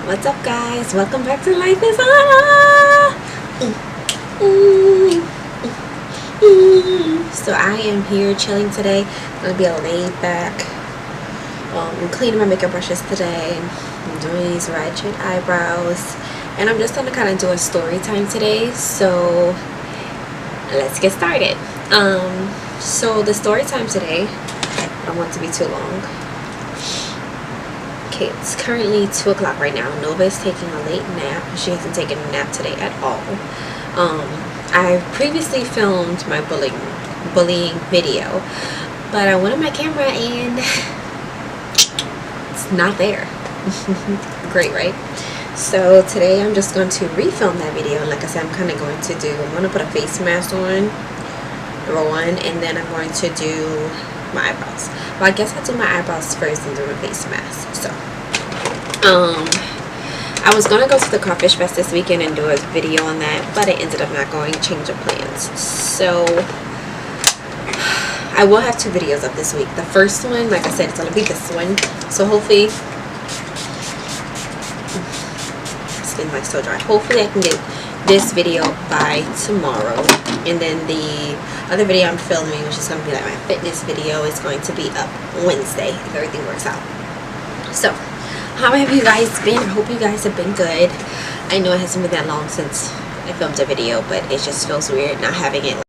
What's up, guys? Welcome back to Life is Ah! So I am here chilling today. I'm gonna be a laid back. I'm cleaning my makeup brushes today. I'm doing these ratchet eyebrows, and I'm just gonna kind of do a story time today. So let's get started. So the story time today, I don't want it to be too long. Okay, it's currently 2 o'clock right now. Nova's taking a late nap. She hasn't taken a nap today at all. I previously filmed my bullying video, but I wanted my camera and it's not there. Great, right? So today I'm just going to refilm that video, and like I said, I'm going to put a face mask on, number one, and then I'm going to do my eyebrows. Well, I guess I'll do my eyebrows first and do my face mask. So I was gonna go to the Crawfish Fest this weekend and do a video on that, but I ended up not going, change of plans. So I will have 2 videos up this week. The first one, like I said, it's gonna be this one. So hopefully, skin's like so dry. Hopefully I can get this video by tomorrow, and then the other video I'm filming, which is going to be like my fitness video, is going to be up Wednesday if everything works out. So how have you guys been? I hope you guys have been good. I know it hasn't been that long since I filmed a video, but it just feels weird not having it.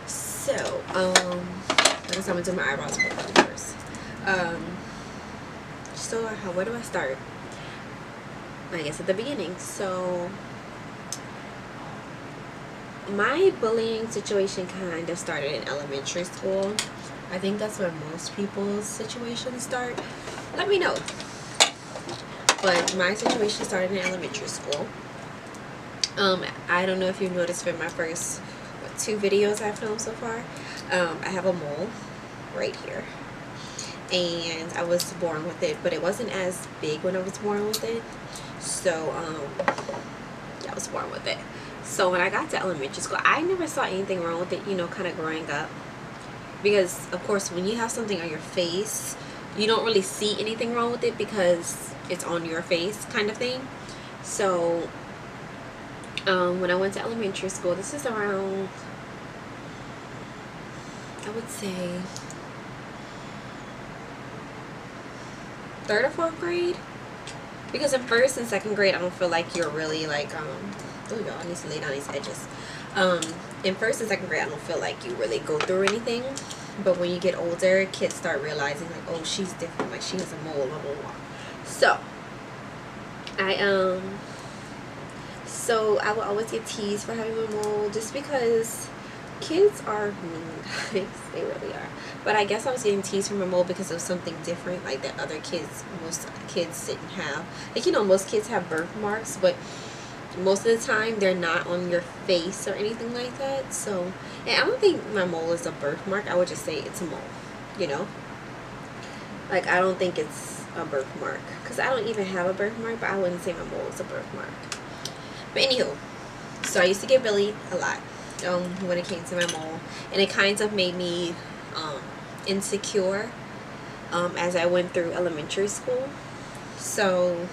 So I guess I'm gonna do my eyebrows first. So where do I start? I guess at the beginning. So my bullying situation kind of started in elementary school. I think that's where most people's situations start. Let me know. But my situation started in elementary school. I don't know if you've noticed from my first 2 videos I've filmed so far. I have a mole right here, and I was born with it, but it wasn't as big when I was born with it. So yeah, I was born with it. So when I got to elementary school, I never saw anything wrong with it, you know, kind of growing up, because of course when you have something on your face, you don't really see anything wrong with it because it's on your face, kind of thing. So when I went to elementary school, this is around, I would say 3rd or 4th grade, because in 1st and 2nd grade I don't feel like you're really like oh y'all, I need to lay down these edges. In 1st and 2nd grade I don't feel like you really go through anything, but when you get older, kids start realizing like, oh, she's different, like she has a mole, blah blah blah. So I would always get teased for having a mole, just because kids are mean, guys. They really are. But I guess I was getting teased from a mole because it was something different, like that most kids didn't have. Like, you know, most kids have birthmarks, but most of the time they're not on your face or anything like that. So, and I don't think my mole is a birthmark. I would just say it's a mole, you know? Like, I don't think it's a birthmark, because I don't even have a birthmark, but I wouldn't say my mole is a birthmark. But anywho, so I used to get bullied a lot when it came to my mole, and it kind of made me insecure as I went through elementary school. So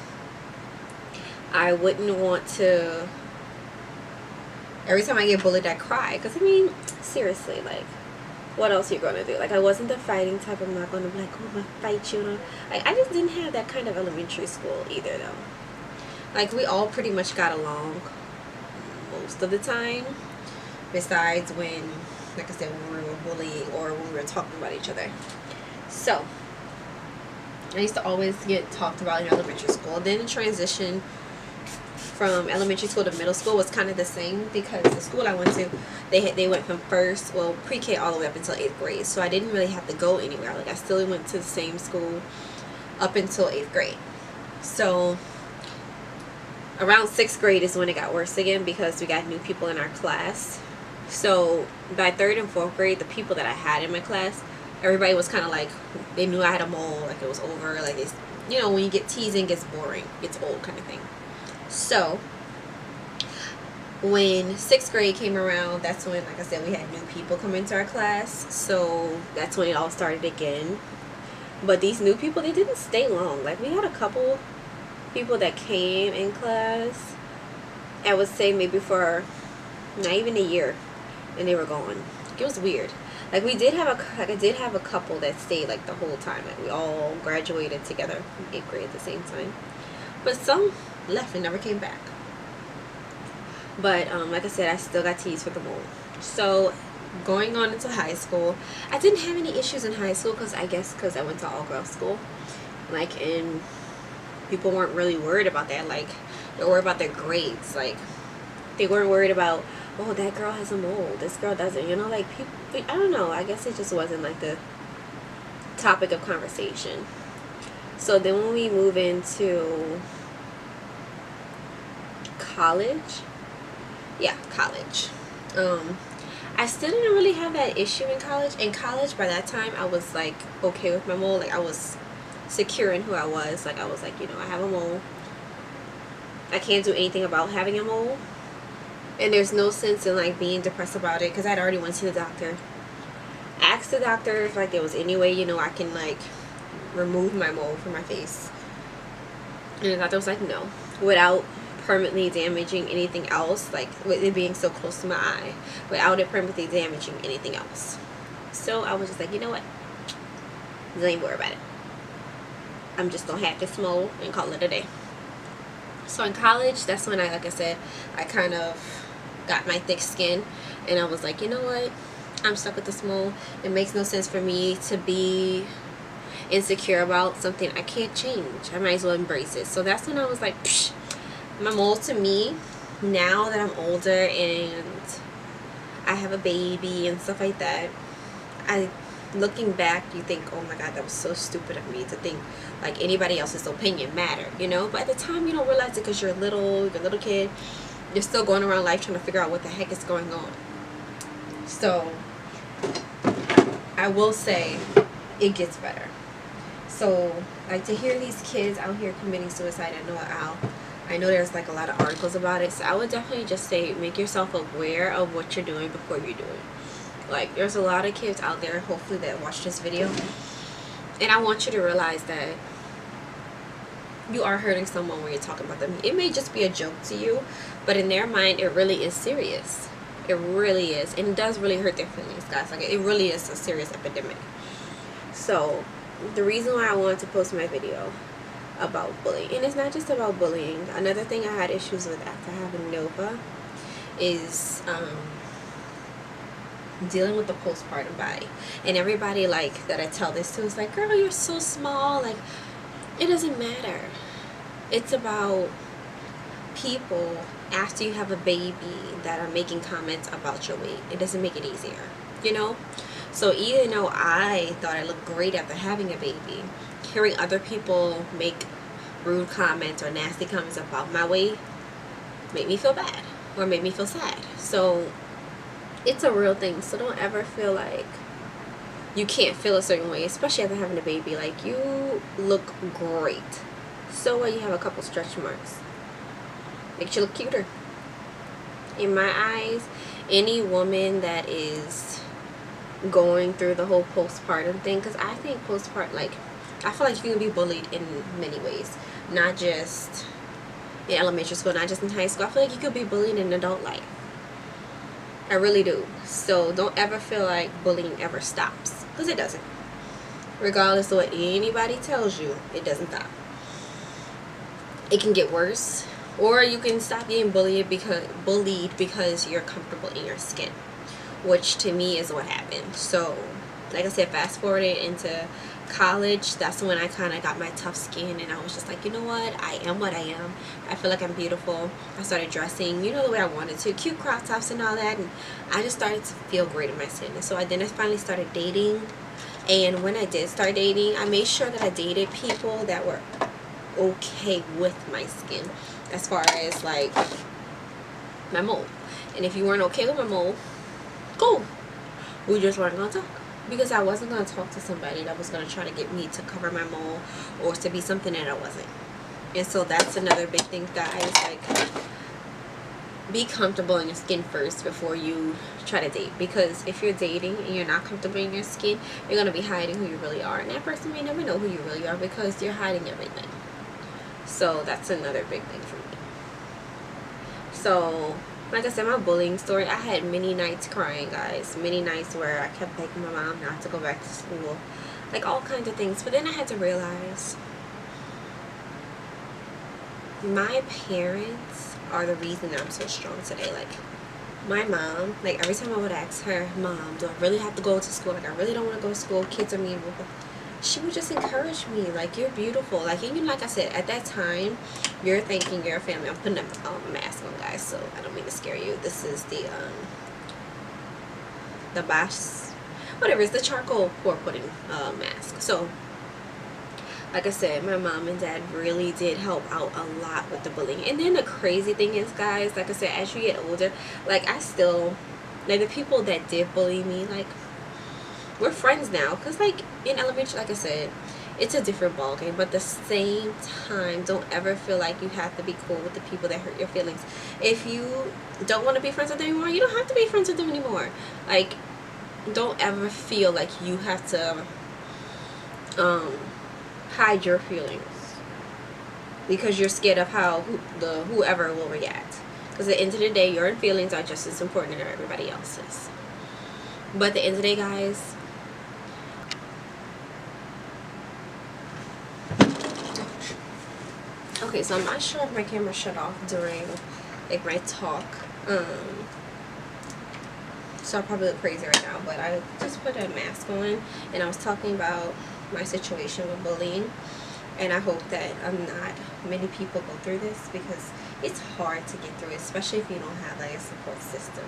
I wouldn't want to, every time I get bullied I cry, because I mean, seriously, like, what else are you gonna do? Like, I wasn't the fighting type. I'm not gonna be like, oh, I'm gonna fight you, know? Like, I just didn't have that kind of elementary school either, though. Like, we all pretty much got along most of the time, besides when, like I said, when we were bullying or when we were talking about each other. So I used to always get talked about in elementary school. Then the transition from elementary school to middle school was kind of the same, because the school I went to, they went from pre-K all the way up until 8th grade. So I didn't really have to go anywhere. Like, I still went to the same school up until 8th grade. So around 6th grade is when it got worse again, because we got new people in our class. So by 3rd and 4th grade, the people that I had in my class, everybody was kind of like, they knew I had a mole, like it was over, like it's, you know, when you get teasing, it gets boring, it's old kind of thing. So when 6th grade came around, that's when, like I said, we had new people come into our class. So that's when it all started again. But these new people, they didn't stay long. Like, we had a couple people that came in class, I would say maybe for not even a year, and they were gone. It was weird. Like, I did have a couple that stayed like the whole time. Like, we all graduated together from 8th grade at the same time. But some left and never came back. But like I said, I still got teased for the mole. So going on into high school, I didn't have any issues in high school because I went to all girls school. Like, and people weren't really worried about that. Like, they were worried about their grades. Like, they weren't worried about, oh, that girl has a mole, this girl doesn't. You know, like, people, I don't know. I guess it just wasn't like the topic of conversation. So then when we move into college, I still didn't really have that issue in college. In college, by that time, I was like okay with my mole. Like, I was secure in who I was. Like, I was like, you know, I have a mole. I can't do anything about having a mole, and there's no sense in like being depressed about it because I'd already went to the doctor. I asked the doctor if like there was any way, you know, I can like remove my mole from my face, and the doctor was like, no, without permanently damaging anything else, like with it being so close to my eye, without it permanently damaging anything else. So I was just like, you know what, don't even worry about it. I'm just gonna have this mole and call it a day. So in college, that's when like I said, I kind of got my thick skin, and I was like, you know what, I'm stuck with this mole. It makes no sense for me to be insecure about something I can't change. I might as well embrace it. So that's when I was like, psh, my mole to me, now that I'm older and I have a baby and stuff like that, looking back, you think, oh my god, that was so stupid of me to think like anybody else's opinion mattered, you know. But at the time, you don't realize it because you're a little kid. You're still going around life trying to figure out what the heck is going on. So I will say it gets better. So like, to hear these kids out here committing suicide, I know there's like a lot of articles about it. So I would definitely just say, make yourself aware of what you're doing before you do it. Like, there's a lot of kids out there, hopefully, that watch this video, and I want you to realize that you are hurting someone when you're talking about them. It may just be a joke to you, but in their mind, it really is serious. It really is, and it does really hurt their feelings, guys. Like, it really is a serious epidemic. So the reason why I wanted to post my video about bullying, and it's not just about bullying. Another thing I had issues with after having Nova is dealing with the postpartum body. And everybody like that I tell this to is like, girl, you're so small. Like, it doesn't matter. It's about people after you have a baby that are making comments about your weight. It doesn't make it easier, you know. So even though I thought I looked great after having a baby, hearing other people make rude comments or nasty comments about my weight made me feel bad or made me feel sad. So it's a real thing. So don't ever feel like you can't feel a certain way, especially after having a baby. Like, you look great. So what, you have a couple stretch marks, makes you look cuter. In my eyes, any woman that is going through the whole postpartum thing, because I think postpartum, like, I feel like you can be bullied in many ways, not just in elementary school, not just in high school. I feel like you could be bullied in adult life. I really do. So don't ever feel like bullying ever stops, because it doesn't. Regardless of what anybody tells you, it doesn't stop. It can get worse, or you can stop being bullied because you're comfortable in your skin, which to me is what happened. So like I said, fast forwarded into college, that's when I kind of got my tough skin, and I was just like, you know what, I am what I am. I feel like I'm beautiful. I started dressing, you know, the way I wanted to, cute crop tops and all that, and I just started to feel great in my skin. And so I finally started dating, and when I did start dating, I made sure that I dated people that were okay with my skin as far as like my mole. And if you weren't okay with my mole, cool, we just weren't gonna talk, because I wasn't gonna talk to somebody that was gonna try to get me to cover my mole or to be something that I wasn't. And so that's another big thing, guys. Like, be comfortable in your skin first before you try to date, because if you're dating and you're not comfortable in your skin, you're going to be hiding who you really are, and that person may never know who you really are because you're hiding everything. So that's another big thing for me. So like I said, my bullying story, I had many nights crying, guys, many nights where I kept begging my mom not to go back to school, like all kinds of things. But then I had to realize my parents are the reason that I'm so strong today. Like my mom, like every time I would ask her, Mom, do I really have to go to school? Like I really don't want to go to school, kids are mean. She would just encourage me, like, you're beautiful. Like, even like I said, at that time, you're thinking you're a family. I'm putting a mask on, guys, so I don't mean to scare you. This is the bash, whatever, it's the charcoal pour pudding mask. So like I said, my mom and dad really did help out a lot with the bullying. And then the crazy thing is, guys, like I said, as you get older, like I still, like the people that did bully me, like we're friends now. Because like in elementary, like I said, it's a different ballgame. But at the same time, don't ever feel like you have to be cool with the people that hurt your feelings. If you don't want to be friends with them anymore, you don't have to be friends with them anymore. Like, don't ever feel like you have to hide your feelings because you're scared of how whoever will react. Because at the end of the day, your feelings are just as important as everybody else's. But at the end of the day, guys, okay, so I'm not sure if my camera shut off during like my talk, so I probably look crazy right now, but I just put a mask on and I was talking about my situation with bullying, and I hope that not many people go through this, because it's hard to get through it, especially if you don't have like a support system.